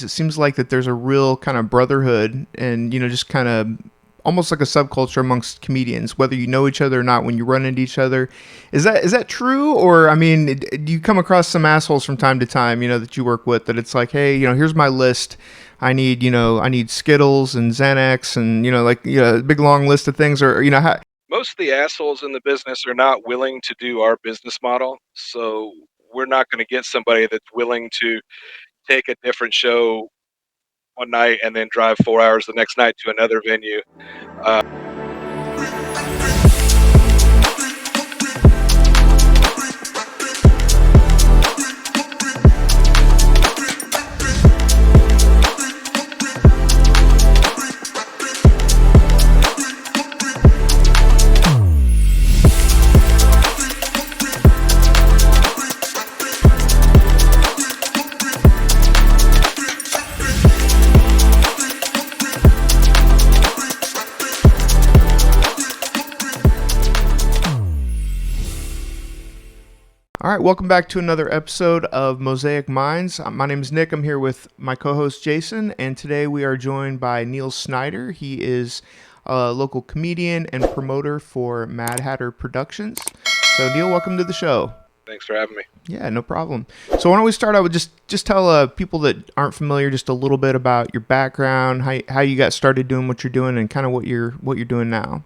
It seems like that there's a real kind of brotherhood and, just kind of almost like a subculture amongst comedians, whether you know each other or not when you run into each other. Is that true? Or, I mean, do you come across some assholes from time to time, that you work with that it's like, hey, here's my list. I need Skittles and Xanax and, a big long list of things or, Most of the assholes in the business are not willing to do our business model. So we're not going to get somebody that's willing to take a different show one night and then drive 4 hours the next night to another venue. All right, welcome back to another episode of Mosaic Minds. My name is Nick. I'm here with my co-host Jason, and today we are joined by Neil Snyder. He is a local comedian and promoter for Mad Hatter Productions. So, Neil, welcome to the show. Thanks for having me. Yeah, no problem. So, why don't we start out with just tell people that aren't familiar just a little bit about your background, how you got started doing what you're doing, and kind of what you're doing now.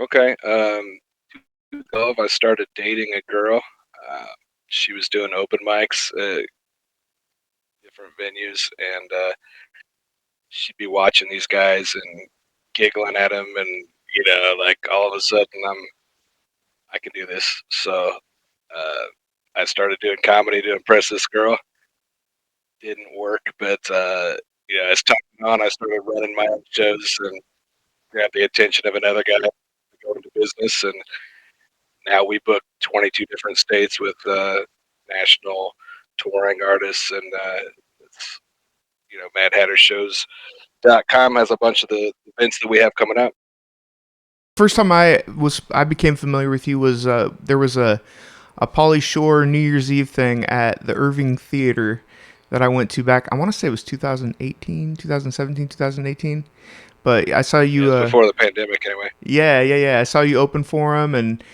Okay. 2012, I started dating a girl. She was doing open mics at different venues, and she'd be watching these guys and giggling at them, and like all of a sudden I can do this. So I started doing comedy to impress this girl. Didn't work, but as time went on, I started running my own shows and grabbed the attention of another guy to go into business, and now we book 22 different states with national touring artists, and it's, MadHatterShows.com has a bunch of the events that we have coming up. First time I became familiar with you was there was a Pauly Shore New Year's Eve thing at the Irving Theater that I went to back, I want to say it was 2018. But I saw you before the pandemic anyway. Yeah. I saw you open for him, and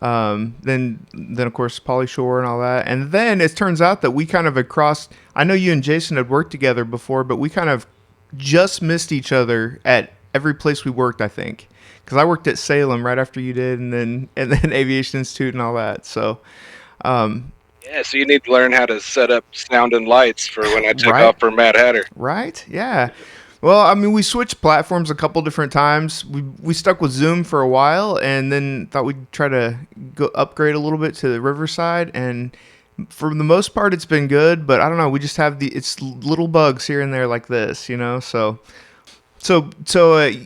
then of course Pauly Shore and all that, and then it turns out that we kind of had crossed. I know you and Jason had worked together before, but we kind of just missed each other at every place we worked, I think, because I worked at Salem right after you did, and then Aviation Institute and all that. So so you need to learn how to set up sound and lights for when I take off for Mad Hatter. Right? Yeah. Well, I mean, we switched platforms a couple different times. We stuck with Zoom for a while, and then thought we'd try to go upgrade a little bit to the Riverside. And for the most part, it's been good. But I don't know. We just have it's little bugs here and there like this, So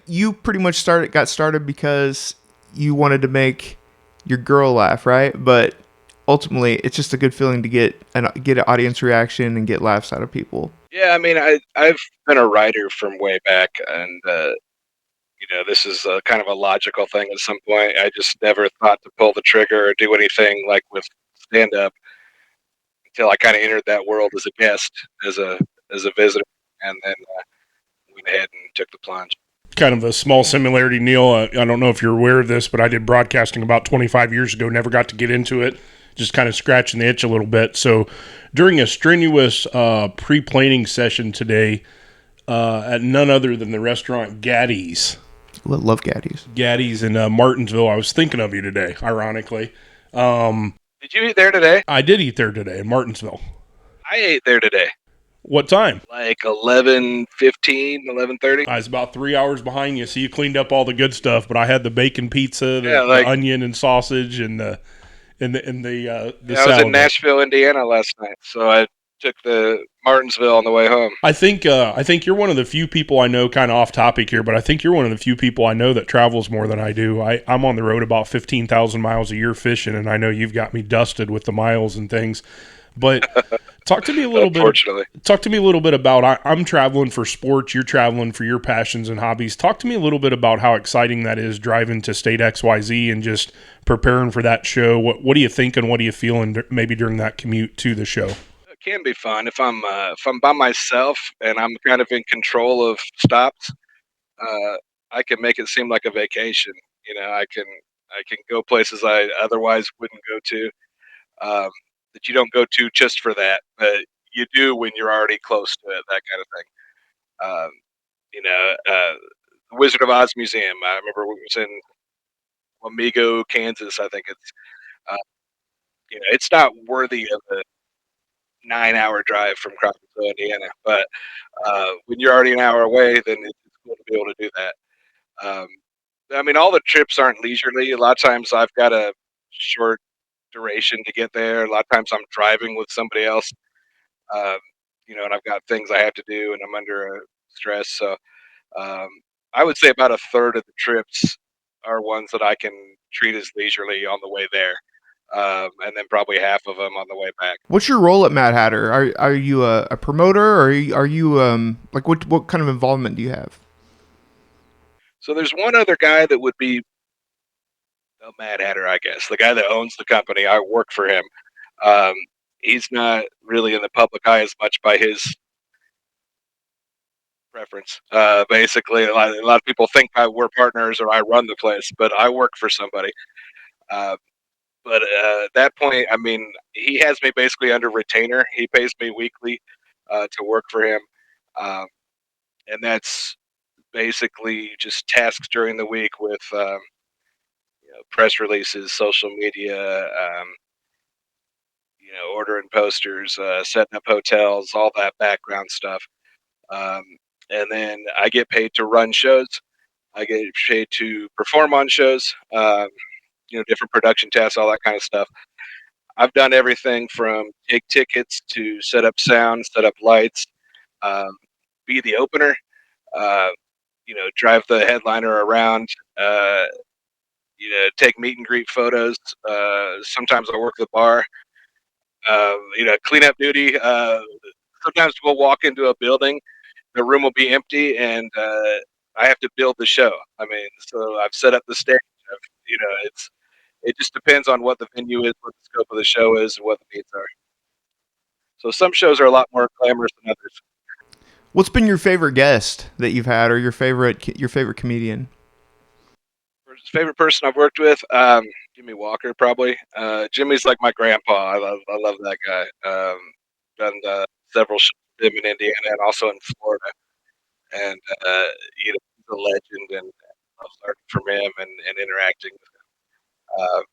you pretty much got started because you wanted to make your girl laugh, right? But ultimately, it's just a good feeling to get an audience reaction and get laughs out of people. Yeah, I mean, I've been a writer from way back, and this is kind of a logical thing at some point. I just never thought to pull the trigger or do anything like with stand-up until I kind of entered that world as a guest, as a visitor, and then went ahead and took the plunge. Kind of a small similarity, Neil. I don't know if you're aware of this, but I did broadcasting about 25 years ago. Never got to get into it. Just kind of scratching the itch a little bit. So during a strenuous pre-planning session today at none other than the restaurant Gaddy's. Love Gaddy's. Gaddy's in Martinsville. I was thinking of you today, ironically. Did you eat there today? I did eat there today in Martinsville. I ate there today. What time? Like 11:15, 11:30. I was about 3 hours behind you, so you cleaned up all the good stuff, but I had the bacon pizza, the onion and sausage, and the salad. I was in Nashville, Indiana last night, so I took the Martinsville on the way home. I think you're one of the few people I know, kind of off topic here, but I think you're one of the few people I know that travels more than I do. I'm on the road about 15,000 miles a year fishing, and I know you've got me dusted with the miles and things. But talk to me a little bit. Talk to me a little bit about. I'm traveling for sports. You're traveling for your passions and hobbies. Talk to me a little bit about how exciting that is, driving to State XYZ and just preparing for that show. What are you thinking? What are you feeling? Maybe during that commute to the show. can be fun if I'm by myself and I'm kind of in control of stops. I can make it seem like a vacation. You know, I can go places I otherwise wouldn't go to, um, that you don't go to just for that, but you do when you're already close to it. That kind of thing. Um, you know, the Wizard of Oz Museum. I remember we was in Wamego, Kansas. I think it's uh, it's not worthy of a 9-hour drive from Crawfordsville, Indiana, but when you're already an hour away, then it's cool to be able to do that. Um, I mean, all the trips aren't leisurely. A lot of times I've got a short duration to get there. A lot of times I'm driving with somebody else, um, and I've got things I have to do and I'm under stress. So um, I would say about a third of the trips are ones that I can treat as leisurely on the way there. And then probably half of them on the way back. What's your role at Mad Hatter? Are you a promoter, or are you like what kind of involvement do you have? So there's one other guy that would be a Mad Hatter, I guess, the guy that owns the company. I work for him. Um, he's not really in the public eye as much by his preference. Basically, a lot of people think we're partners or I run the place, but I work for somebody. Uh, but at that point, I mean, he has me basically under retainer. He pays me weekly to work for him, um, and that's basically just tasks during the week with press releases, social media, ordering posters, setting up hotels, all that background stuff. Um, and then I get paid to run shows. I get paid to perform on shows. Different production tasks, all that kind of stuff. I've done everything from take tickets to set up sound, set up lights, um, be the opener. Uh, drive the headliner around. Take meet and greet photos. Sometimes I work the bar. Clean up duty. Sometimes we'll walk into a building, the room will be empty, and I have to build the show. I mean, so I've set up the stage. It just depends on what the venue is, what the scope of the show is, and what the needs are. So some shows are a lot more glamorous than others. What's been your favorite guest that you've had, or your favorite comedian? Favorite person I've worked with, Jimmy Walker, probably. Jimmy's like my grandpa. I love that guy. Done several shows with him in Indiana and also in Florida, and he's a legend, and I love learning from him and interacting with him.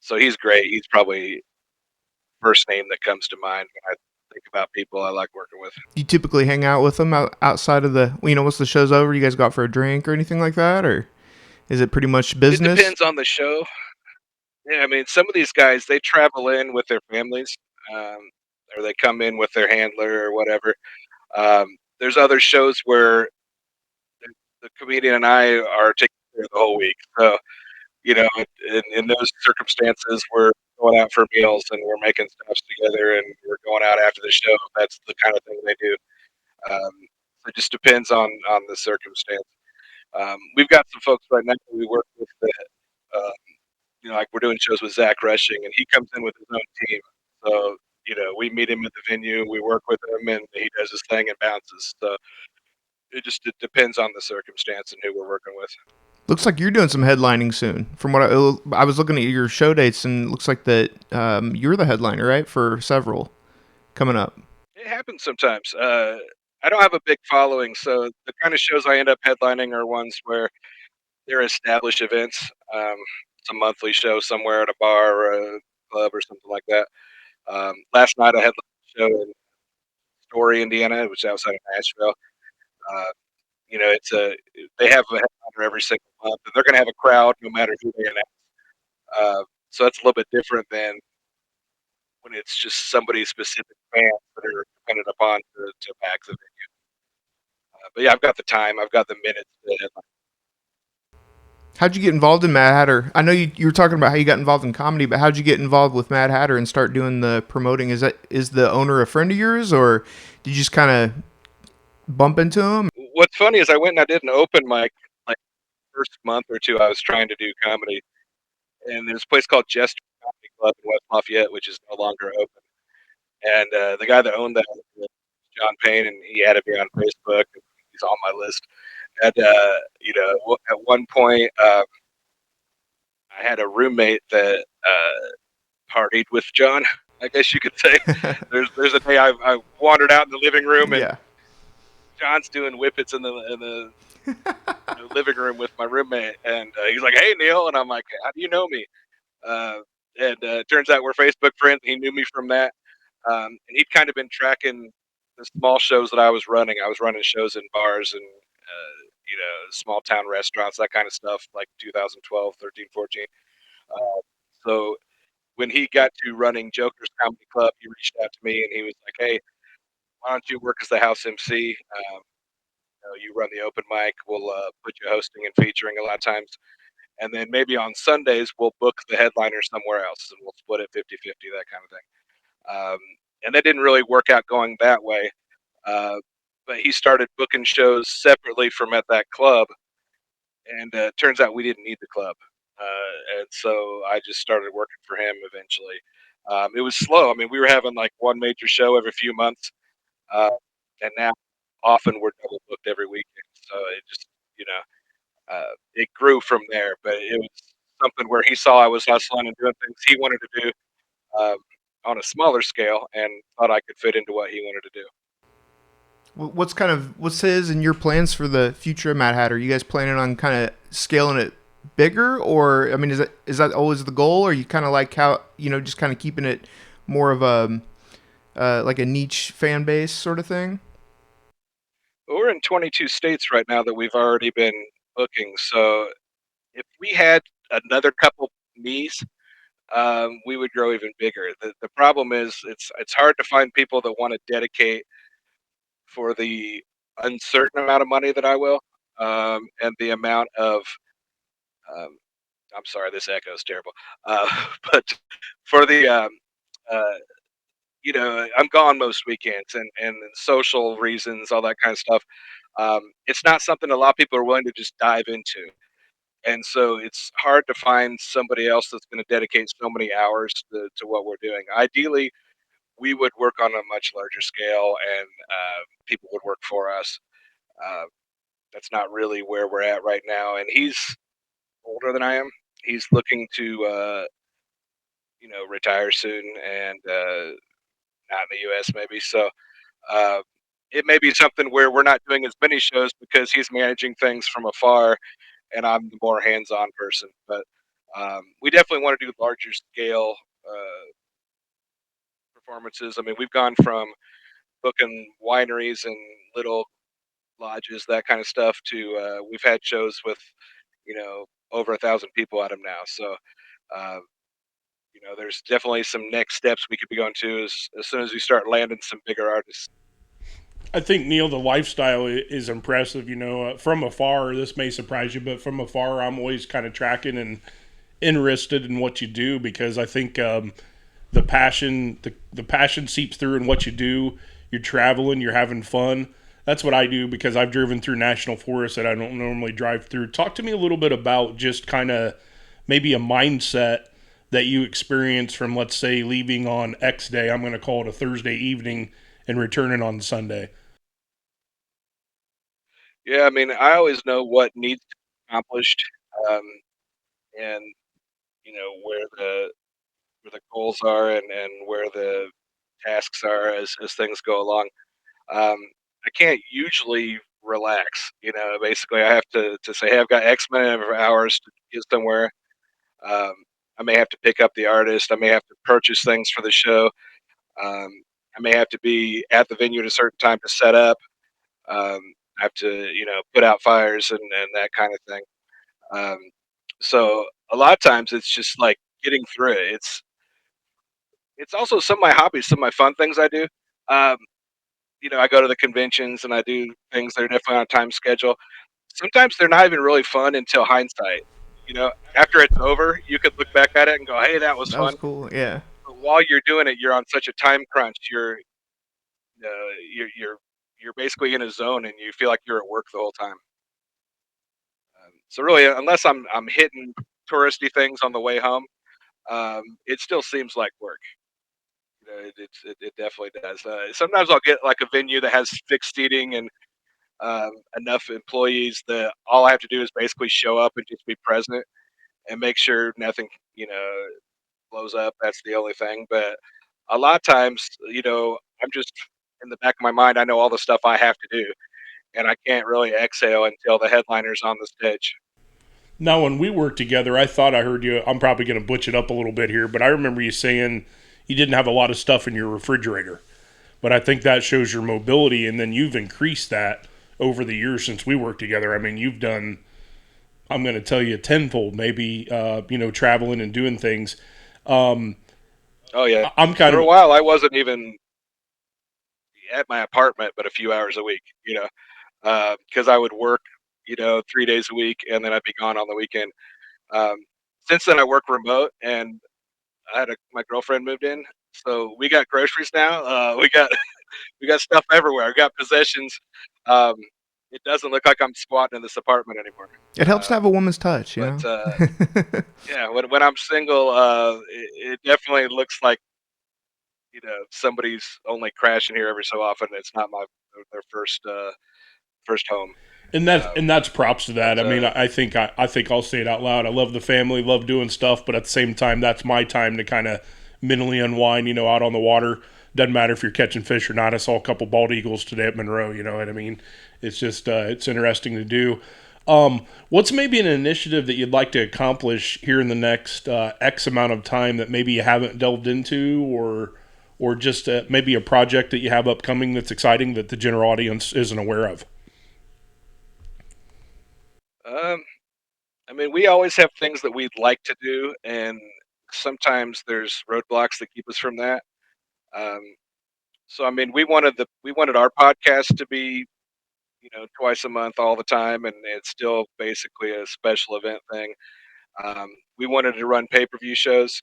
So he's great. He's probably first name that comes to mind when I think about people I like working with. You typically hang out with them outside of once the show's over, you guys go out for a drink or anything like that, or is it pretty much It business? depends on the show. Yeah, I mean, some of these guys they travel in with their families, um, or they come in with their handler or whatever. There's other shows where the comedian and I are taking care of the whole week. So in those circumstances, we're going out for meals and we're making stops together and we're going out after the show. That's the kind of thing they do. Um, it just depends on the circumstance. We've got some folks right now that we work with that, like we're doing shows with Zach Rushing, and he comes in with his own team. So we meet him at the venue, we work with him, and he does his thing and bounces. So it depends on the circumstance and who we're working with. Looks like you're doing some headlining soon. From what I was looking at your show dates, and it looks like that you're the headliner, right, for several coming up. It happens sometimes. I don't have a big following, so the kind of shows I end up headlining are ones where they're established events. It's a monthly show somewhere at a bar or a club or something like that. Last night I headlined a show in Story, Indiana, which is outside of Nashville. Uh, it's they have a headliner every single month, and they're going to have a crowd no matter who they announce. So that's a little bit different than when it's just somebody's specific fans that are dependent upon to back the venue. But yeah, I've got the time, I've got the minutes to headline. How'd you get involved in Mad Hatter? I know you were talking about how you got involved in comedy, but how'd you get involved with Mad Hatter and start doing the promoting? Is the owner a friend of yours, or did you just kind of bump into him? What's funny is I went and I did an open mic like first month or two I was trying to do comedy, and there's a place called Jester Comedy Club in West Lafayette, which is no longer open. And the guy that owned that was John Payne, and he added me on Facebook. He's on my list. And at one point, I had a roommate that partied with John. I guess you could say. There's a day I wandered out in the living room, and Yeah. John's doing whippets in the living room with my roommate, and he's like, "Hey, Neil," and I'm like, "How do you know me?" Uh, and turns out we're Facebook friends. He knew me from that, and he'd kind of been tracking the small shows that I was running. I was running shows in bars and small town restaurants, that kind of stuff, like 2012, 13, 14. Uh, so when he got to running Joker's Comedy Club, he reached out to me and he was like, "Hey, why don't you work as the house MC? You run the open mic. We'll put you hosting and featuring a lot of times. And then maybe on Sundays, we'll book the headliner somewhere else and we'll split it 50-50, that kind of thing." And that didn't really work out going that way. Uh, but he started booking shows separately from at that club. And turns out we didn't need the club. And so I just started working for him eventually. It was slow. I mean, we were having like one major show every few months. Uh, and now often we're double booked every weekend. So it just, you know, it grew from there. But it was something where he saw I was hustling and doing things he wanted to do um, on a smaller scale, and thought I could fit into what he wanted to do. What's his and your plans for the future of Mad Hatter? Are you guys planning on kind of scaling it bigger, or I mean, is that always the goal, or you kind of like how just kind of keeping it more of a like a niche fan base sort of thing? But we're in 22 states right now that we've already been booking. So if we had another couple me's, we would grow even bigger. The problem is it's hard to find people that want to dedicate for the uncertain amount of money that I will, and the amount of um, I'm sorry, this echo is terrible. But for the uh, I'm gone most weekends, and social reasons, all that kind of stuff. It's not something a lot of people are willing to just dive into. And so it's hard to find somebody else that's going to dedicate so many hours to what we're doing. Ideally, we would work on a much larger scale, and people would work for us. Uh, that's not really where we're at right now. And he's older than I am. He's looking to, retire soon, and not in the U.S. maybe. So uh, it may be something where we're not doing as many shows because he's managing things from afar, and I'm the more hands-on person. But we definitely want to do larger scale performances. I mean, we've gone from booking wineries and little lodges, that kind of stuff, to we've had shows with over 1,000 people at them now. So uh, there's definitely some next steps we could be going to as soon as we start landing some bigger artists. I think Neil, the lifestyle is impressive. From afar, this may surprise you, but from afar, I'm always kind of tracking and interested in what you do because I think the passion the passion seeps through in what you do. You're traveling, you're having fun. That's what I do because I've driven through national forests that I don't normally drive through. Talk to me a little bit about just kind of maybe a mindset that you experience from, let's say, leaving on X day. I'm going to call it a Thursday evening and returning on Sunday. Yeah, I mean, I always know what needs to be accomplished, um, and where the goals are, and where the tasks are as things go along. Um, I can't usually relax. Basically, I have to say, hey, I've got X amount of hours to get somewhere. Um, I may have to pick up the artist. I may have to purchase things for the show. Um, I may have to be at the venue at a certain time to set up. Um, I have to, put out fires and that kind of thing. Um, so a lot of times it's just like getting through it. It's also some of my hobbies, some of my fun things I do. Um, I go to the conventions and I do things that are definitely on a time schedule. Sometimes they're not even really fun until hindsight. After it's over, you could look back at it and go, "Hey, that was That was fun." cool. Yeah. But while you're doing it, you're on such a time crunch. You're basically in a zone, and you feel like you're at work the whole time. So really, unless I'm hitting touristy things on the way home, it still seems like work. It definitely does. Sometimes I'll get like a venue that has fixed seating and enough employees that all I have to do is basically show up and just be present and make sure nothing, blows up. That's the only thing. But a lot of times, I'm just in the back of my mind, I know all the stuff I have to do, and I can't really exhale until the headliner's on the stage. Now, when we worked together, I thought I heard you. I'm probably going to butch it up a little bit here, but I remember you saying you didn't have a lot of stuff in your refrigerator. But I think that shows your mobility, and then you've increased that over the years since we worked together. I mean, you've done, I'm going to tell you, tenfold, maybe, traveling and doing things. Oh yeah, I'm kind for of a while I wasn't even at my apartment, but a few hours a week, because I would work, 3 days a week, and then I'd be gone on the weekend. Um, since then, I work remote, and my girlfriend moved in, so we got groceries now. We got stuff everywhere. We got possessions. Um, it doesn't look like I'm squatting in this apartment anymore. It helps to have a woman's touch, you But know. yeah, when I'm single, it definitely looks like somebody's only crashing here every so often. It's not their first home. and that's props to that. But I mean, I think I'll say it out loud. I love the family, love doing stuff, but at the same time, that's my time to kind of mentally unwind. Out on the water. Doesn't matter if you're catching fish or not. I saw a couple bald eagles today at Monroe. You know what I mean? It's just it's interesting to do. What's maybe an initiative that you'd like to accomplish here in the next X amount of time that maybe you haven't delved into, or just maybe a project that you have upcoming that's exciting that the general audience isn't aware of? um, I mean, we always have things that we'd like to do, and sometimes there's roadblocks that keep us from that. Um, so I mean, we wanted our podcast to be twice a month all the time, and it's still basically a special event thing. We wanted to run pay-per-view shows.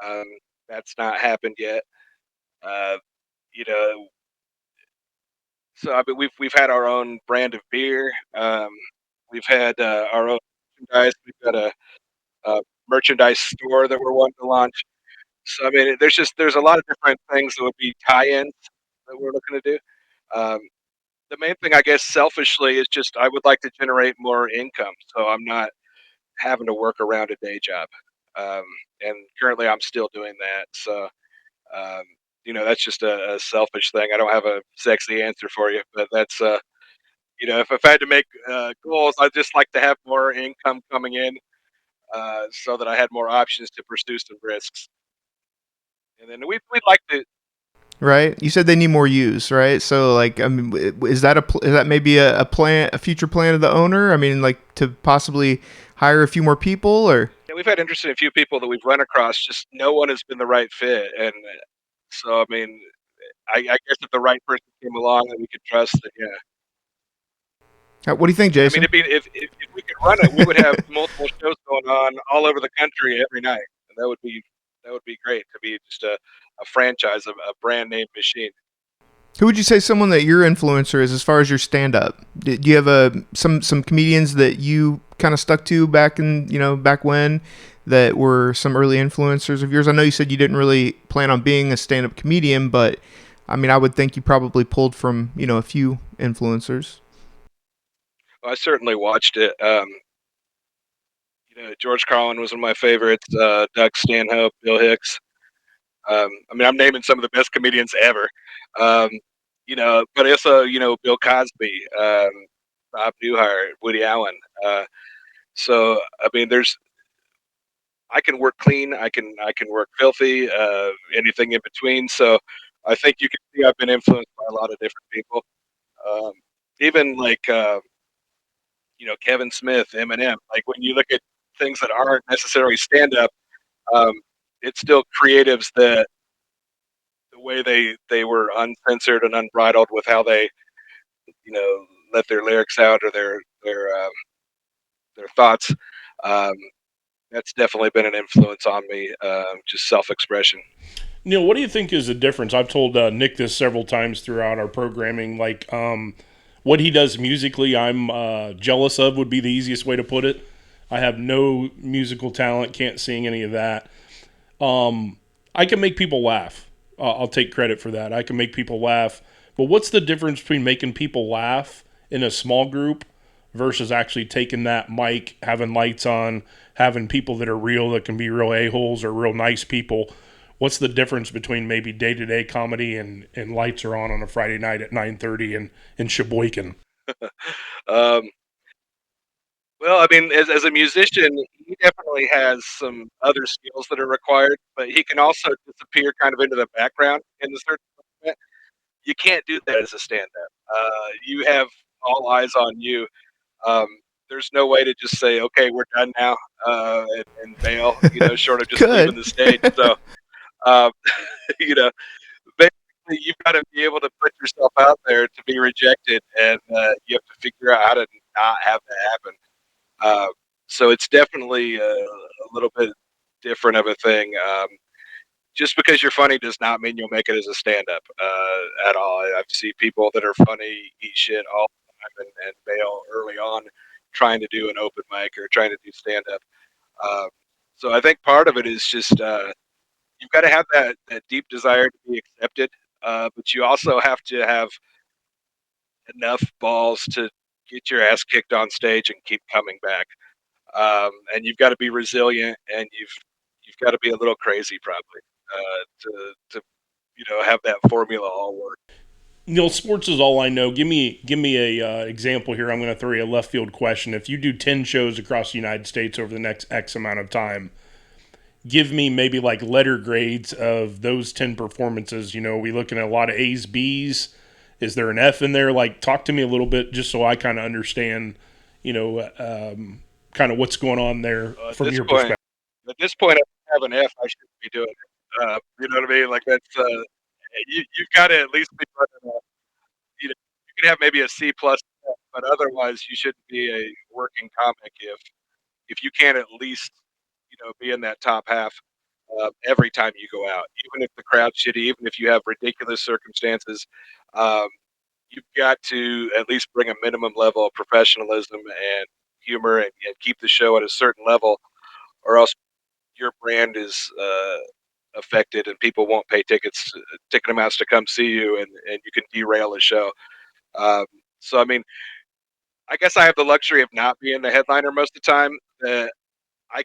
Um, that's not happened yet. Uh, you know, so I mean, we've had our own brand of beer. We've had our own merchandise. We've got a merchandise store that we're wanting to launch. So I mean, there's a lot of different things that would be tie-ins that we're looking to do. Um, the main thing, I guess, selfishly, is just I would like to generate more income, so I'm not having to work around a day job. Um, and currently, I'm still doing that. So, um, that's just a selfish thing. I don't have a sexy answer for you, but that's if I had to make goals, I'd just like to have more income coming in, so that I had more options to pursue some risks. And then we'd like to. Right? You said they need more use, right? So, like, I mean, is that is that maybe a plan, a future plan of the owner? I mean, like to possibly hire a few more people, or Yeah, we've had interest in a few people that we've run across. Just no one has been the right fit, and so I mean, I guess if the right person came along that we could trust, then yeah. What do you think, I mean, Jason? it'd be if we could run it, we would have multiple shows going on all over the country every night, and that would be great to be just a franchise of a brand name machine. Who would you say someone that your influencer is as far as your stand up? Do you have some comedians that you kind of stuck to back in, back when, that were some early influencers of yours? I know you said you didn't really plan on being a stand up comedian, but I mean, I would think you probably pulled from, a few influencers. Well, I certainly watched it. George Carlin was one of my favorites. Doug Stanhope, Bill Hicks. I mean, I'm naming some of the best comedians ever. Um, but also, Bill Cosby, Bob Newhart, Woody Allen. So I mean, I can work clean. I can work filthy. Anything in between. So I think you can see I've been influenced by a lot of different people. Um, even like Kevin Smith, Eminem. Like when you look at things that aren't necessarily stand up, um, it's still creatives that the way they were uncensored and unbridled with how they let their lyrics out or their thoughts. Um, that's definitely been an influence on me. Just self expression. Neil, what do you think is the difference? I've told Nick this several times throughout our programming. Like, what he does musically, I'm jealous of, would be the easiest way to put it. I have no musical talent, can't sing any of that. I can make people laugh. I'll take credit for that. I can make people laugh. But what's the difference between making people laugh in a small group versus actually taking that mic, having lights on, having people that are real, that can be real a-holes or real nice people? What's the difference between maybe day-to-day comedy and lights are on a Friday night at 9:30 in Sheboygan? Um, well, I mean, as a musician, he definitely has some other skills that are required, but he can also disappear kind of into the background in a certain moment. You can't do that as a stand-up. You have all eyes on you. Um, there's no way to just say, "Okay, we're done now," and bail. Short of just leaving Good. the stage. So, um, you know, basically, you've got to be able to put yourself out there to be rejected, and you have to figure out how to not have that happen. Uh, so it's definitely a little bit different of a thing. Just because you're funny does not mean you'll make it as a stand-up at all. I've seen people that are funny eat shit all the time and bail early on trying to do an open mic or trying to do stand-up. Um, so I think part of it is just you've got to have that deep desire to be accepted, but you also have to have enough balls to get your ass kicked on stage and keep coming back. And you've got to be resilient, and you've got to be a little crazy probably to have that formula all work. Neil, sports is all I know. Give me a example here. I'm going to throw you a left field question. If you do 10 shows across the United States over the next X amount of time, give me maybe like letter grades of those 10 performances. Are we looking at a lot of A's, B's? Is there an F in there? Like, talk to me a little bit just so I kind of understand, kind of what's going on there from your perspective. At this point, if I have an F, I shouldn't be doing it. You know what I mean? Like that's you've got to at least be running a, you can have maybe a C plus, but otherwise you shouldn't be a working comic if you can't at least be in that top half every time you go out, even if the crowd's shitty, even if you have ridiculous circumstances. Um, you've got to at least bring a minimum level of professionalism and humor and keep the show at a certain level, or else your brand is affected and people won't pay ticket amounts to come see you, and you can derail a show. Um, so, I mean, I guess I have the luxury of not being the headliner most of the time. I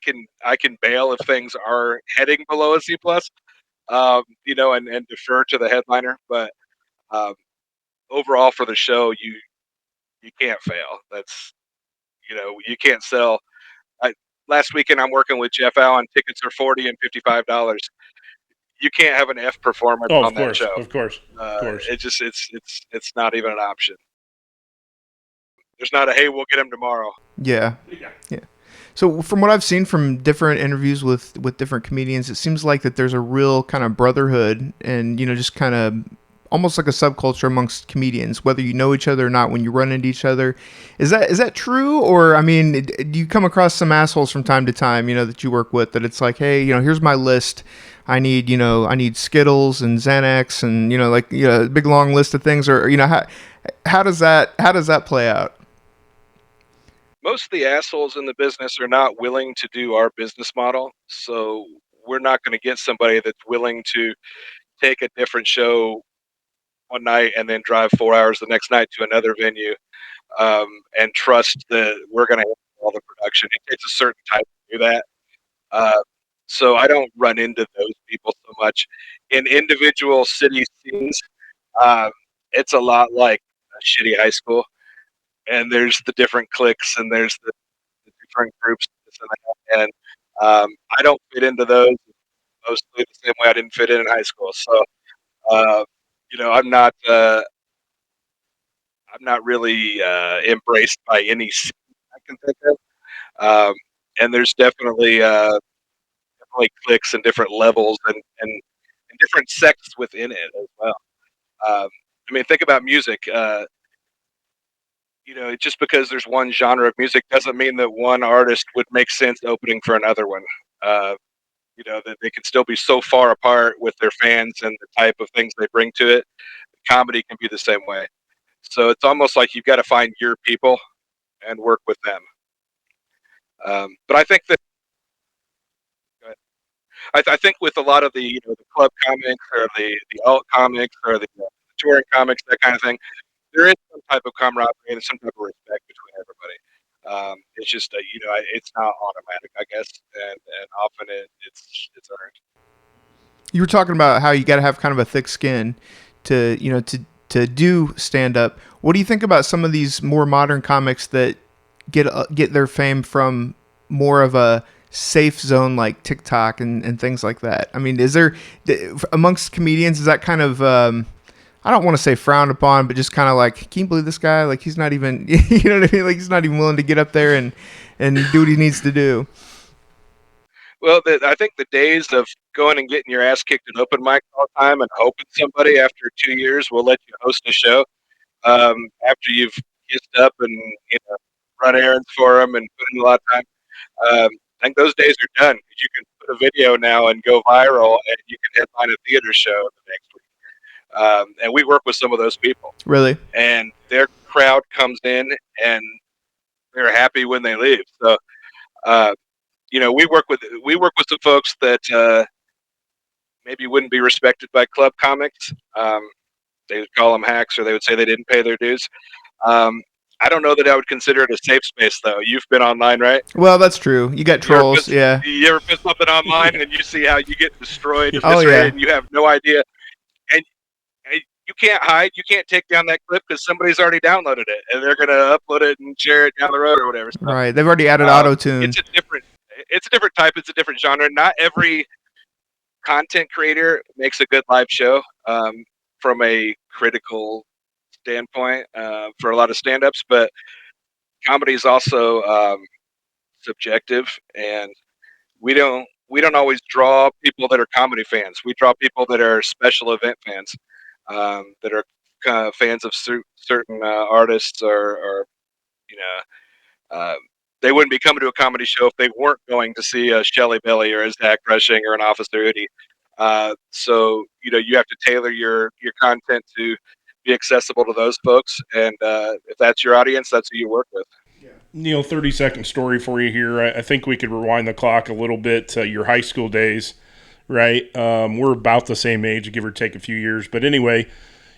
can bail if things are heading below a C plus, and defer to the headliner. But um, overall for the show, you can't fail. That's you can't sell. I, Last weekend I'm working with Jeff Allen. Tickets are $40 and $55. You can't have an F performance Oh, on of that course, show. of course, of course. It's not even an option. There's not a hey, we'll get him tomorrow. Yeah. Yeah. So from what I've seen from different interviews with different comedians, it seems like that there's a real kind of brotherhood and just kind of almost like a subculture amongst comedians, whether you know each other or not when you run into each other. Is that true? Or I mean, do you come across some assholes from time to time, that you work with that it's like, hey, here's my list. I need Skittles and Xanax and a big long list of things, or how does that play out? Most of the assholes in the business are not willing to do our business model, so we're not going to get somebody that's willing to take a different show one night and then drive 4 hours the next night to another venue, and trust that we're going to handle all the production. It takes a certain type to do that. Uh, so I don't run into those people so much. In individual city scenes, um, it's a lot like a shitty high school, and there's the different cliques and there's the different groups and I don't fit into those mostly the same way I didn't fit in high school. So uh, I'm not really embraced by any scene I can think of. Um, and there's definitely cliques and different levels and different sects within it as well. I mean, think about music. Just because there's one genre of music doesn't mean that one artist would make sense opening for another one. Uh, that they can still be so far apart with their fans and the type of things they bring to it. Comedy can be the same way. So it's almost like you've got to find your people and work with them. But I think that I think with a lot of the the club comics or the alt comics or the touring comics, that kind of thing, there is some type of camaraderie and some type of respect between everybody. It's just it's not automatic, I guess, and often it's earned. You were talking about how you got to have kind of a thick skin to to do stand up. What do you think about some of these more modern comics that get their fame from more of a safe zone like TikTok and things like that? I mean, is there amongst comedians, is that kind of I don't want to say frowned upon, but just kind of like, can you believe this guy? Like, he's not even, you know what I mean? Like, he's not even willing to get up there and do what he needs to do. Well, I think the days of going and getting your ass kicked at open mic all the time and hoping somebody after 2 years will let you host a show after you've kissed up and run errands for them and put in a lot of time. I think those days are done. You can put a video now and go viral, and you can headline a theater show the next week. And we work with some of those people. Really? And their crowd comes in, and they're happy when they leave. So, we work with some folks that maybe wouldn't be respected by club comics. They would call them hacks, or they would say they didn't pay their dues. I don't know that I would consider it a safe space, though. You've been online, right? Well, that's true. You got trolls, yeah. You ever piss something online and you see how you get destroyed, and you have no idea, and you can't hide, you can't take down that clip because somebody's already downloaded it and they're gonna upload it and share it down the road or whatever. So, right, they've already added auto-tune. It's a different type. It's a different genre. Not every content creator makes a good live show from a critical standpoint for a lot of stand-ups, but comedy is also subjective, and we don't always draw people that are comedy fans. We draw people that are special event fans, that are kind of fans of certain artists, or they wouldn't be coming to a comedy show if they weren't going to see a Shelley Belly or a Zach Rushing or an Officer Udi. So you have to tailor your content to be accessible to those folks, and if that's your audience, that's who you work with. Neil, 30-second story for you here. I think we could rewind the clock a little bit to your high school days, right? We're about the same age, give or take a few years. But anyway,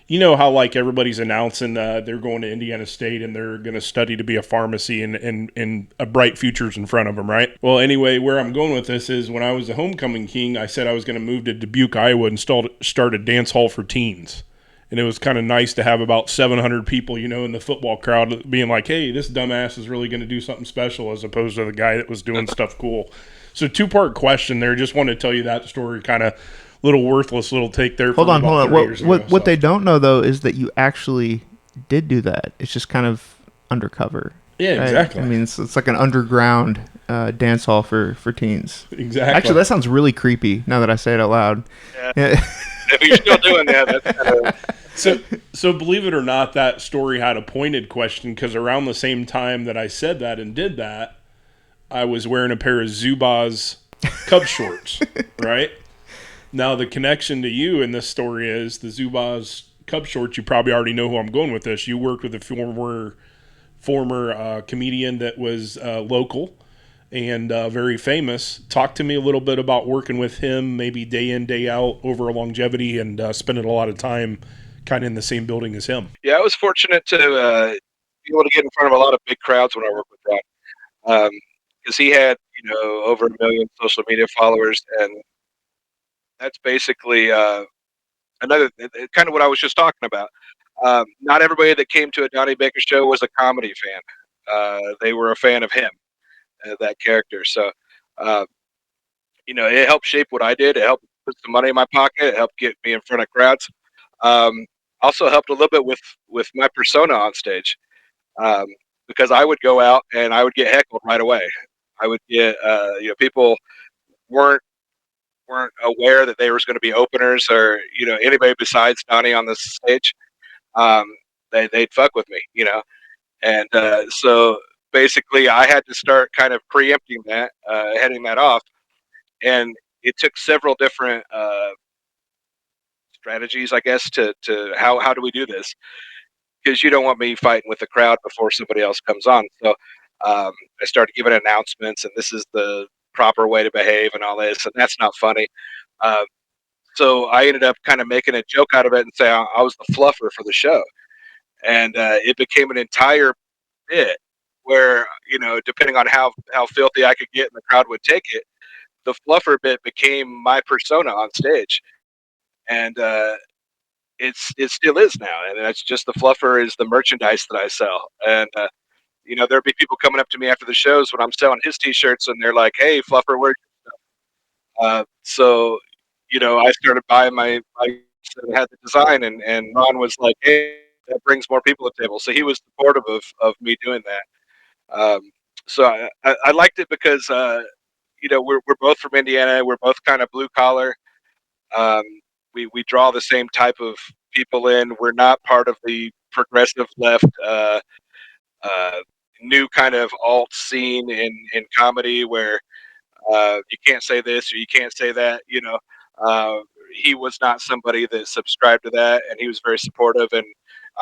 you know how like everybody's announcing they're going to Indiana State and they're going to study to be a pharmacy and a bright future's in front of them, right? Well, anyway, where I'm going with this is when I was a homecoming king, I said I was going to move to Dubuque, Iowa and start a dance hall for teens. And it was kind of nice to have about 700 people, in the football crowd being like, hey, this dumbass is really going to do something special as opposed to the guy that was doing stuff cool. So 2-part question there. Just wanted to tell you that story, kind of little worthless little take there. Hold on. What they don't know, though, is that you actually did do that. It's just kind of undercover. Yeah, right? Exactly. I mean, it's like an underground dance hall for teens. Exactly. Actually, that sounds really creepy now that I say it out loud. Yeah. If you're still doing that, that's kind of... So believe it or not, that story had a pointed question because around the same time that I said that and did that, I was wearing a pair of Zubaz Cub shorts, right? Now, the connection to you in this story is the Zubaz Cub shorts. You probably already know who I'm going with this. You worked with a former comedian that was local and very famous. Talk to me a little bit about working with him, maybe day in, day out over a longevity and spending a lot of time kind of in the same building as him. Yeah, I was fortunate to be able to get in front of a lot of big crowds when I worked with Ron. Because he had, over 1 million social media followers, and that's basically another kind of what I was just talking about. Not everybody that came to a Donnie Baker show was a comedy fan. They were a fan of him, that character. So, it helped shape what I did. It helped put some money in my pocket. It helped get me in front of crowds. Also helped a little bit with my persona on stage, because I would go out and I would get heckled right away. I would get, people weren't aware that there was going to be openers or anybody besides Donnie on the stage. They'd fuck with me, and so basically I had to start kind of preempting that, heading that off, and it took several different strategies, I guess, to how do we do this, because you don't want me fighting with the crowd before somebody else comes on. So I started giving announcements, and this is the proper way to behave and all this, and that's not funny. Uh, so I ended up kind of making a joke out of it and saying I was the fluffer for the show, and it became an entire bit where depending on how filthy I could get and the crowd would take it, the fluffer bit became my persona on stage, and it still is now, and that's just the fluffer is the merchandise that I sell, and there'd be people coming up to me after the shows when I'm selling his T-shirts, and they're like, "Hey, fluffer, where?" So I started buying my that had the design, and Ron was like, "Hey, that brings more people to the table." So he was supportive of me doing that. So I liked it because we're both from Indiana. We're both kind of blue collar. Um, we draw the same type of people in. We're not part of the progressive left, uh, new kind of alt scene in comedy where you can't say this or you can't say that. He was not somebody that subscribed to that, and he was very supportive. And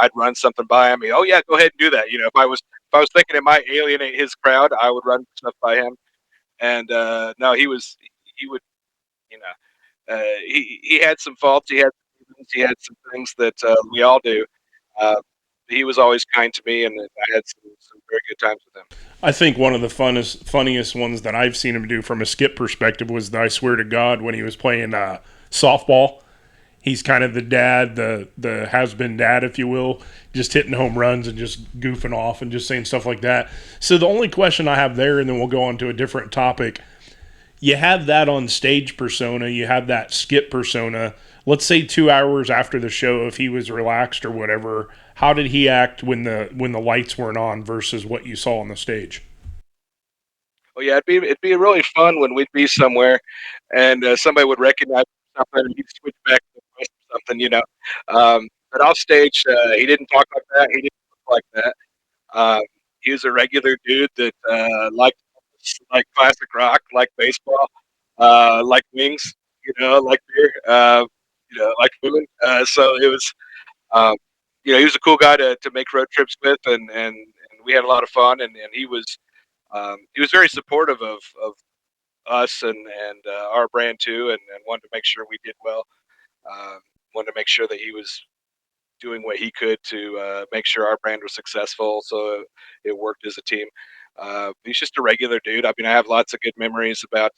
I'd run something by him. Oh yeah, go ahead and do that. If I was thinking it might alienate his crowd, I would run stuff by him. And no, he would you know he had some faults. He had some things that we all do. Uh, he was always kind to me, and I had some very good times with him. I think one of the funniest ones that I've seen him do from a skip perspective was the I Swear to God when he was playing softball. He's kind of the dad, the has-been dad, if you will, just hitting home runs and just goofing off and just saying stuff like that. So the only question I have there, and then we'll go on to a different topic, you have that on stage persona, you have that skip persona. Let's say 2 hours after the show, if he was relaxed or whatever, how did he act when the lights weren't on versus what you saw on the stage? Oh yeah, it'd be really fun when we'd be somewhere, and somebody would recognize something, and he'd switch back to the voice or something. But off stage, he didn't talk like that. He didn't look like that. Um, he was a regular dude that liked like classic rock, like baseball, like wings, like beer, like women. So it was, um, he was a cool guy to make road trips with, and we had a lot of fun, and he was very supportive of us and our brand too, and wanted to make sure we did well. Wanted to make sure that he was doing what he could to make sure our brand was successful, so it worked as a team. He's just a regular dude. I mean, I have lots of good memories about.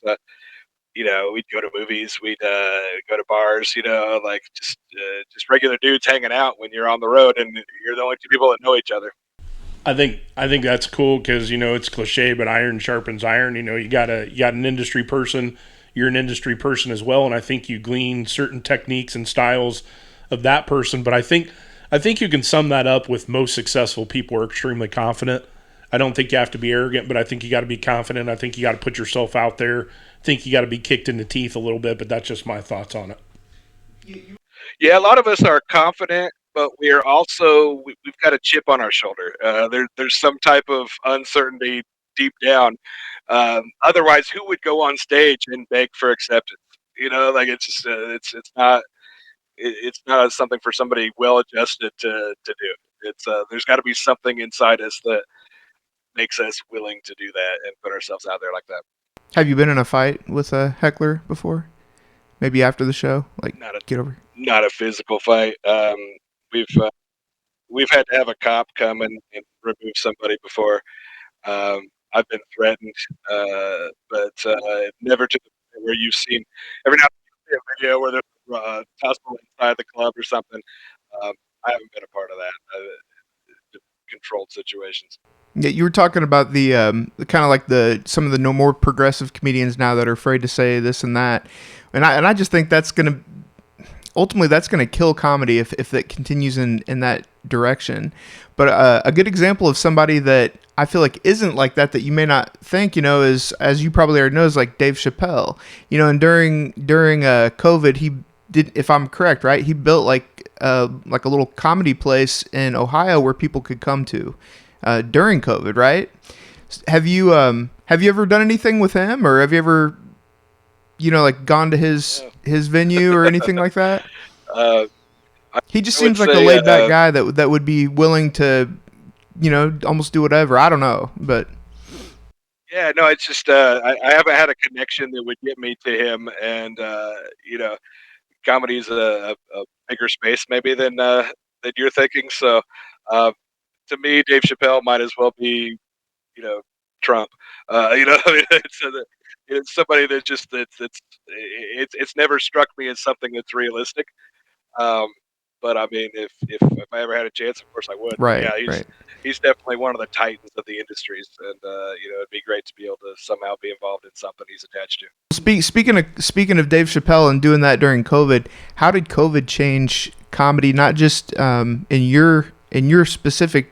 We'd go to movies, we'd go to bars, like just regular dudes hanging out when you're on the road and you're the only two people that know each other. I think that's cool because it's cliche, but iron sharpens iron. You got an industry person. You're an industry person as well, and I think you glean certain techniques and styles of that person. But I think you can sum that up with most successful people are extremely confident. I don't think you have to be arrogant, but I think you got to be confident. I think you got to put yourself out there. I think you got to be kicked in the teeth a little bit, but that's just my thoughts on it. Yeah, a lot of us are confident, but we've got a chip on our shoulder. There's some type of uncertainty deep down. Otherwise, who would go on stage and beg for acceptance? Like it's just it's not something for somebody well adjusted to do. It's there's got to be something inside us that makes us willing to do that and put ourselves out there like that. Have you been in a fight with a heckler before? Maybe after the show, like Not a get over. not a physical fight. We've uh, we've had to have a cop come and remove somebody before. I've been threatened, but never to the point where you've seen every now and then you see a video where there's a tussle inside the club or something. Um, I haven't been a part of that. Controlled situations. Yeah, you were talking about the kind of like some of the no more progressive comedians now that are afraid to say this and that, and I just think that's gonna kill comedy if that continues in that direction. But a good example of somebody that I feel like isn't like that you may not think, is, as you probably already know, is like Dave Chappelle. And during COVID, he did, if I'm correct, right, he built like a little comedy place in Ohio where people could come to during COVID, right? Have you ever done anything with him, or have you ever like gone to his venue or anything like that? Uh, He just I would seems like a say, laid back guy that would be willing to, almost do whatever. I don't know, but Yeah, no, it's just I haven't had a connection that would get me to him, and comedy's a bigger space maybe than you're thinking. So, uh, to me, Dave Chappelle might as well be you know Trump. I mean, it's somebody that just it's never struck me as something that's realistic. Um, but I mean, if I ever had a chance, of course I would. But Right, yeah, right. he's definitely one of the titans of the industries, and it'd be great to be able to somehow be involved in something he's attached to. Speaking of Dave Chappelle and doing that during COVID, how did COVID change comedy? Not just in your specific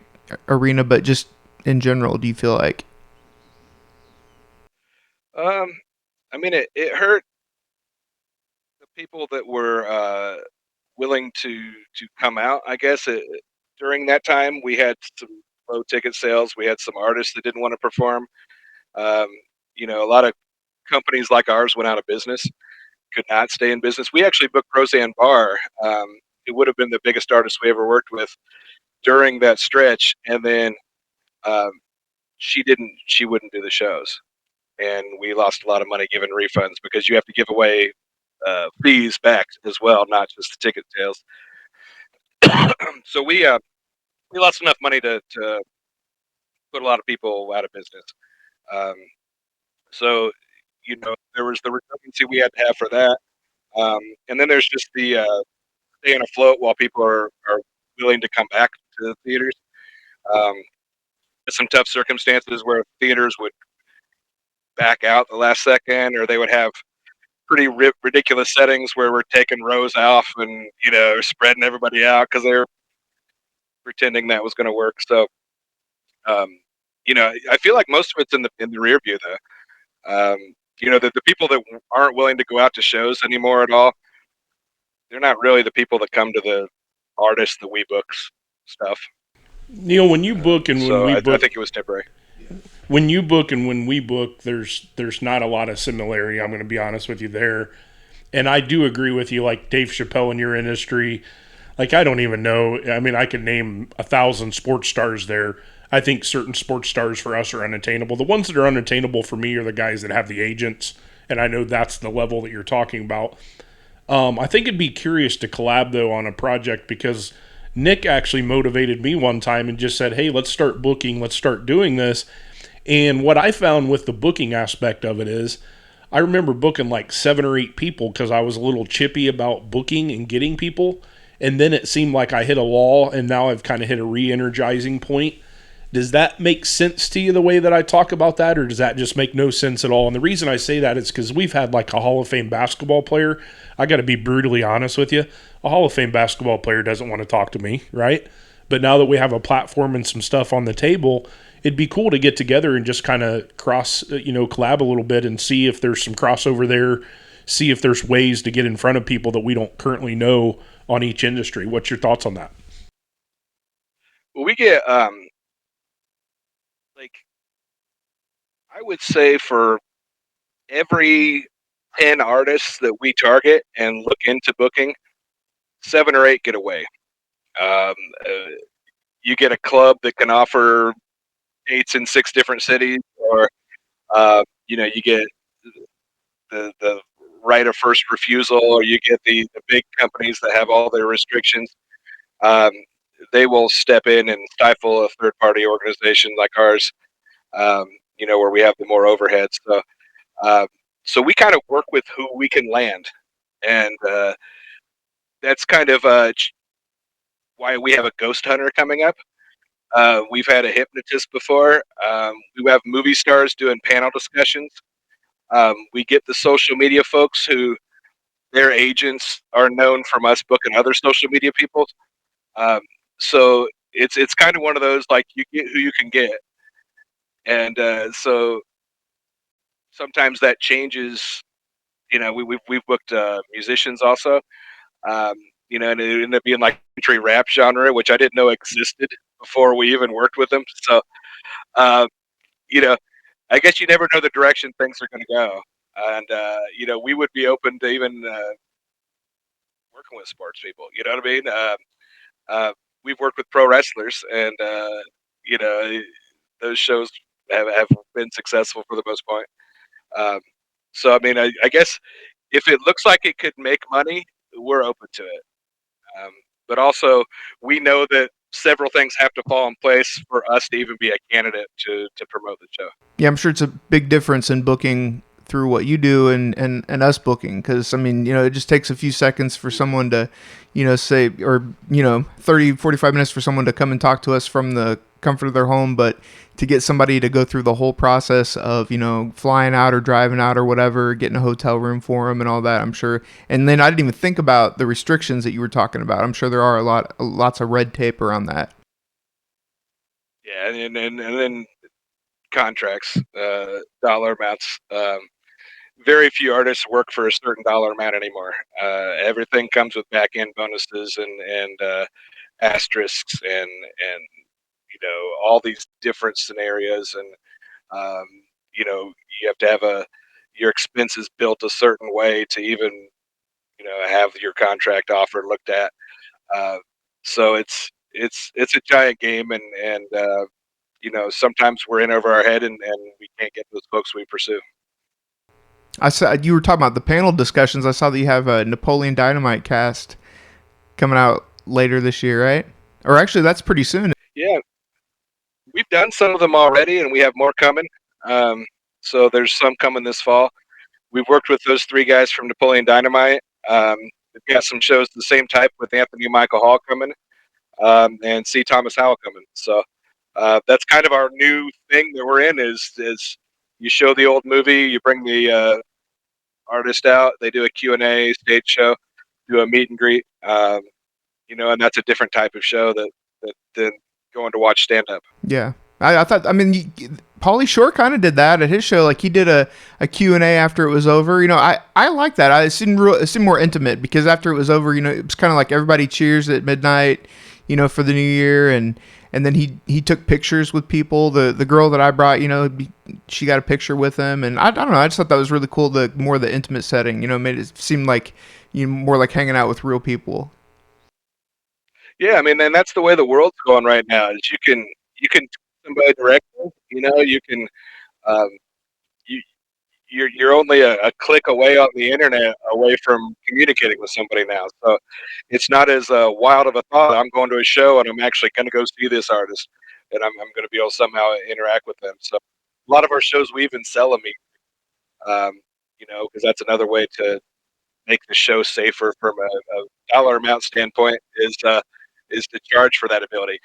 arena, but just in general. Do you feel like? Um, I mean, it hurt the people that were willing to come out. I guess during that time we had some low ticket sales. We had some artists that didn't want to perform. Um, a lot of companies like ours went out of business, could not stay in business. We actually booked Roseanne Barr. It would have been the biggest artist we ever worked with during that stretch, and then um, she didn't. She wouldn't do the shows, and we lost a lot of money giving refunds because you have to give away fees back as well, not just the ticket sales. So we lost enough money to put a lot of people out of business. Um, so there was the redundancy we had to have for that, and then there's just the staying afloat while people are willing to come back to the theaters. Um, some tough circumstances where theaters would back out the last second, or they would have pretty ridiculous settings where we're taking rows off and spreading everybody out because they're pretending that was going to work. So I feel like most of it's in the rear view though. The people that aren't willing to go out to shows anymore at all, they're not really the people that come to the artists, the we books stuff. Neil, when you book and when So we I book, think it was temporary. when you book and when we book, there's not a lot of similarity. I'm going to be honest with you there, and I do agree with you. Like Dave Chappelle in your industry, like I don't even know. I mean, I could name 1,000 sports stars there. I think certain sports stars for us are unattainable. The ones that are unattainable for me are the guys that have the agents, and I know that's the level that you're talking about. I think it'd be curious to collab though on a project because Nick actually motivated me one time and just said, "Hey, let's start booking. Let's start doing this." And what I found with the booking aspect of it is, I remember booking like 7 or 8 people because I was a little chippy about booking and getting people. And then it seemed like I hit a wall, and now I've kind of hit a re energizing point. Does that make sense to you the way that I talk about that, or does that just make no sense at all? And the reason I say that is because we've had like a Hall of Fame basketball player. I got to be brutally honest with you. A Hall of Fame basketball player doesn't want to talk to me, right? But now that we have a platform and some stuff on the table, it'd be cool to get together and just kind of collab a little bit and see if there's some crossover there, see if there's ways to get in front of people that we don't currently know on each industry. What's your thoughts on that? Well, we get like I would say for every 10 artists that we target and look into booking, 7 or 8 get away. Um, uh, you get a club that can offer dates in 6 different cities, or you get the right of first refusal, or you get the big companies that have all their restrictions. Um, they will step in and stifle a third party organization like ours, um, where we have the more overhead. Uh, so we kind of work with who we can land, and that's kind of why we have a ghost hunter coming up. We've had a hypnotist before. We have movie stars doing panel discussions. We get the social media folks who their agents are known from us booking other social media people. Um, so it's kind of one of those like you get who you can get, and so sometimes that changes. We've booked musicians also. Um, and it ended up being like country rap genre, which I didn't know existed before we even worked with them. So uh, you know, I guess you never know the direction things are going to go, and we would be open to even working with sports people. You know what I mean? Uh, we've worked with pro wrestlers, and you know those shows. have been successful for the most part. So I mean, I guess if it looks like it could make money, we're open to it. But also, we know that several things have to fall in place for us to even be a candidate to promote the show. Yeah, I'm sure it's a big difference in booking through what you do and us booking, because I mean, it just takes a few seconds for someone to, say, or 30 45 minutes for someone to come and talk to us from the comfort of their home, but to get somebody to go through the whole process of flying out or driving out or whatever, getting a hotel room for them and all that, I'm sure. And then I didn't even think about the restrictions that you were talking about. I'm sure there are lots of red tape around that. Yeah, and then contracts, dollar amounts. Very few artists work for a certain dollar amount anymore. Everything comes with back end bonuses and asterisks and all these different scenarios, and um, you have to have your expenses built a certain way to even have your contract offer looked at. Uh, so it's a giant game, and sometimes we're in over our head, and we can't get those folks we pursue. I saw you were talking about the panel discussions. I saw that you have a Napoleon Dynamite cast coming out later this year, right? Or actually, that's pretty soon. Yeah, we've done some of them already, and we have more coming. So there's some coming this fall. We've worked with those three guys from Napoleon Dynamite. We've got some shows the same type with Anthony Michael Hall coming, and C. Thomas Howell coming. So that's kind of our new thing that we're in is you show the old movie, you bring the artist out, they do a Q&A stage show, do a meet and greet, and that's a different type of show than going to watch stand up. Yeah. I thought, I mean, Pauly Shore kind of did that at his show. Like, he did a Q&A after it was over. I like that. It seemed more intimate, because after it was over, it was kind of like everybody cheers at midnight, for the new year. And then he took pictures with people. The girl that I brought, she got a picture with him. And I don't know. I just thought that was really cool. The intimate setting, made it seem like, more like hanging out with real people. Yeah, I mean, and that's the way the world's going right now. Is you can somebody directly, you can um, you you're only a click away on the internet away from communicating with somebody now. So it's not as wild of a thought. I'm going to a show and I'm actually going to go see this artist, and I'm going to be able to somehow interact with them. So a lot of our shows we even sell a meet, because that's another way to make the show safer from a dollar amount standpoint is to charge for that ability.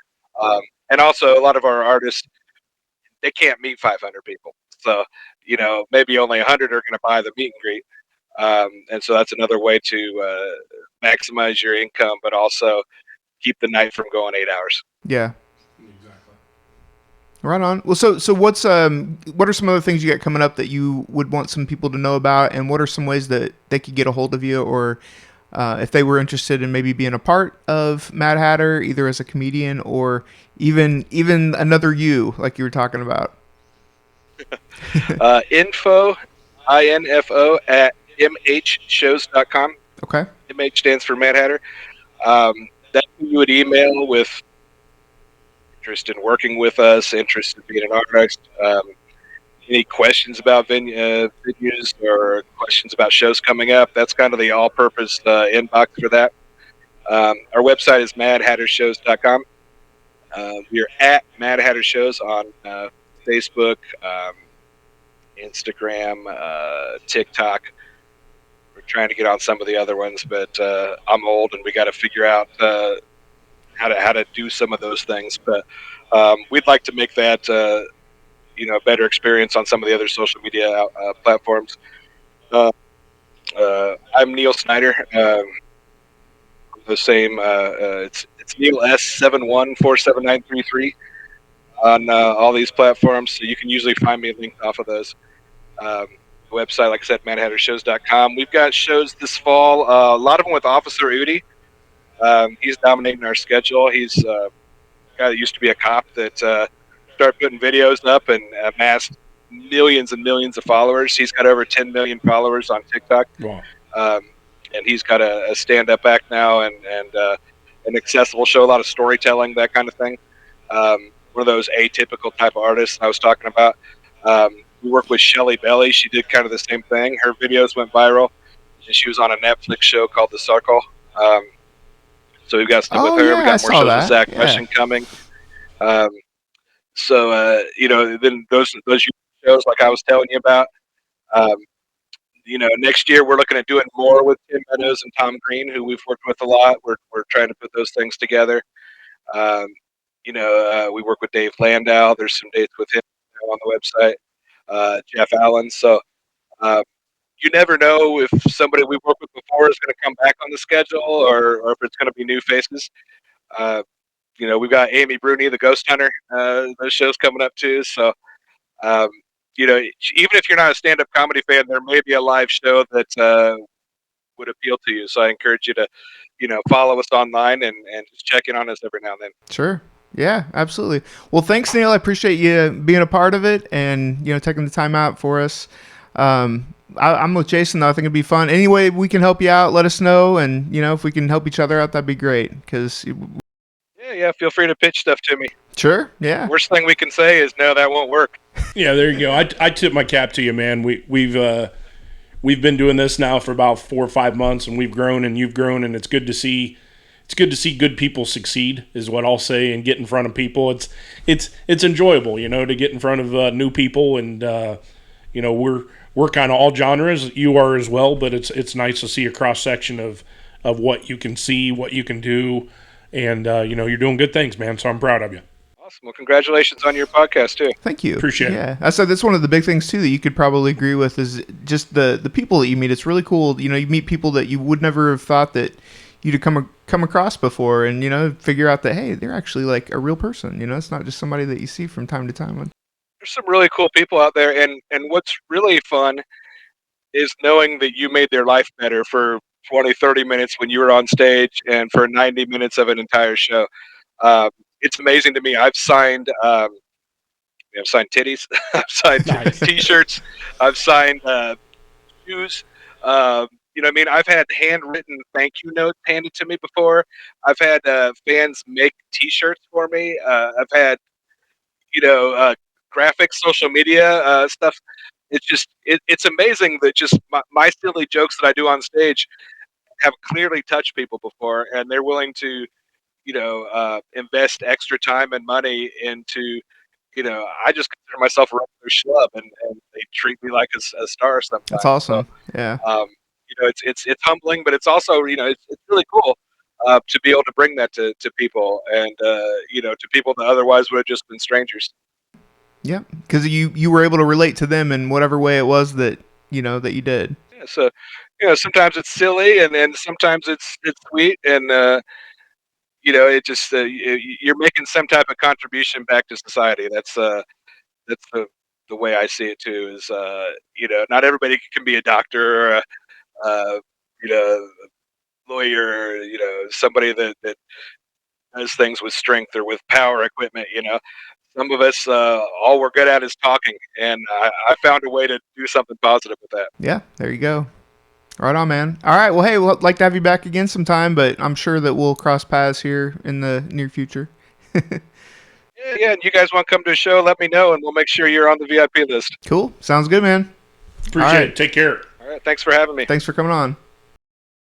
And also, a lot of our artists, they can't meet 500 people, so maybe only 100 are going to buy the meet and greet, and so that's another way to maximize your income, but also keep the night from going 8 hours. Yeah. Exactly. Right on. Well, so what are some other things you got coming up that you would want some people to know about, and what are some ways that they could get a hold of you, or if they were interested in maybe being a part of Mad Hatter, either as a comedian or even another you, like you were talking about? Info at mhshows.com. Okay. MH stands for Mad Hatter. That's who you would email with interest in working with us, interest in being an artist, any questions about venues or questions about shows coming up. That's kind of the all-purpose inbox for that. Our website is madhattershows.com. We're at Mad Hatter Shows on Facebook, Instagram, TikTok. We're trying to get on some of the other ones, but I'm old and we got to figure out how to do some of those things. But we'd like to make that a better experience on some of the other social media platforms. I'm Neil Snyder. The same. It's Neil S71479333 on all these platforms. So you can usually find me linked off of those. Website, like I said, madhattershows.com. We've got shows this fall. A lot of them with Officer Udi. He's dominating our schedule. He's a guy that used to be a cop that started putting videos up and amassed millions and millions of followers. He's got over 10 million followers on TikTok. Wow. And he's got a stand-up act now and an accessible show, a lot of storytelling, that kind of thing. one of those atypical type of artists I was talking about. We worked with Shelly Belly. She did kind of the same thing. Her videos went viral, and she was on a Netflix show called The Circle. So we've got stuff with her. Yeah, We I got more saw shows that. with Zach Yeah. Russian coming. Then those shows like I was telling you about. Next year we're looking at doing more with Tim Meadows and Tom Green, who we've worked with a lot. We're trying to put those things together. We work with Dave Landau. There's some dates with him on the website. Jeff Allen. So you never know if somebody we worked with before is going to come back on the schedule, or if it's going to be new faces. We've got Amy Bruni, the Ghost Hunter. Those shows coming up too. So, even if you're not a stand-up comedy fan, there may be a live show that would appeal to you. So I encourage you to, follow us online and just check in on us every now and then. Sure. Yeah, absolutely. Well, thanks, Neil. I appreciate you being a part of it and, taking the time out for us. I'm with Jason, though. I think it'd be fun. Any way we can help you out, let us know. And, if we can help each other out, that'd be great. Yeah, feel free to pitch stuff to me. Sure, yeah. Worst thing we can say is, no, that won't work. Yeah, there you go. I tip my cap to you, man. We've been doing this now for about 4 or 5 months, and we've grown and you've grown, and it's good to see. It's good to see good people succeed, is what I'll say, and get in front of people. It's enjoyable, to get in front of new people, and we're kind of all genres. You are as well, but it's nice to see a cross section of what you can see, what you can do, and you're doing good things, man. So I'm proud of you. Awesome. Well, congratulations on your podcast too. Thank you. Appreciate it. Yeah, I said that's one of the big things too that you could probably agree with is just the people that you meet. It's really cool. You meet people that you would never have thought that you'd have come across before, and figure out that hey, they're actually like a real person. It's not just somebody that you see from time to time. There's some really cool people out there, and what's really fun is knowing that you made their life better for 20, 30 minutes when you were on stage, and for 90 minutes of an entire show. It's amazing to me. I've signed titties. I've signed T-shirts. I've signed shoes. I've had handwritten thank you notes handed to me before. I've had fans make T-shirts for me. I've had, graphics, social media stuff. It's amazing that just my silly jokes that I do on stage have clearly touched people before, and they're willing to, invest extra time and money into, I just consider myself a regular schlub, and they treat me like a star sometimes. That's awesome. So, yeah. It's humbling, but it's also, it's really cool to be able to bring that to people, and to people that otherwise would have just been strangers. Yeah, because you were able to relate to them in whatever way it was that that you did. Yeah, so sometimes it's silly, and then sometimes it's sweet, and it just you're making some type of contribution back to society. That's the way I see it too. Is not everybody can be a doctor or a lawyer, or somebody that does things with strength or with power equipment. Some of us, all we're good at is talking, and I found a way to do something positive with that. Yeah, there you go. Right on, man. All right, well, hey, we'd like to have you back again sometime, but I'm sure that we'll cross paths here in the near future. Yeah, and you guys want to come to a show, let me know, and we'll make sure you're on the VIP list. Cool. Sounds good, man. Appreciate it. Take care. All right, thanks for having me. Thanks for coming on.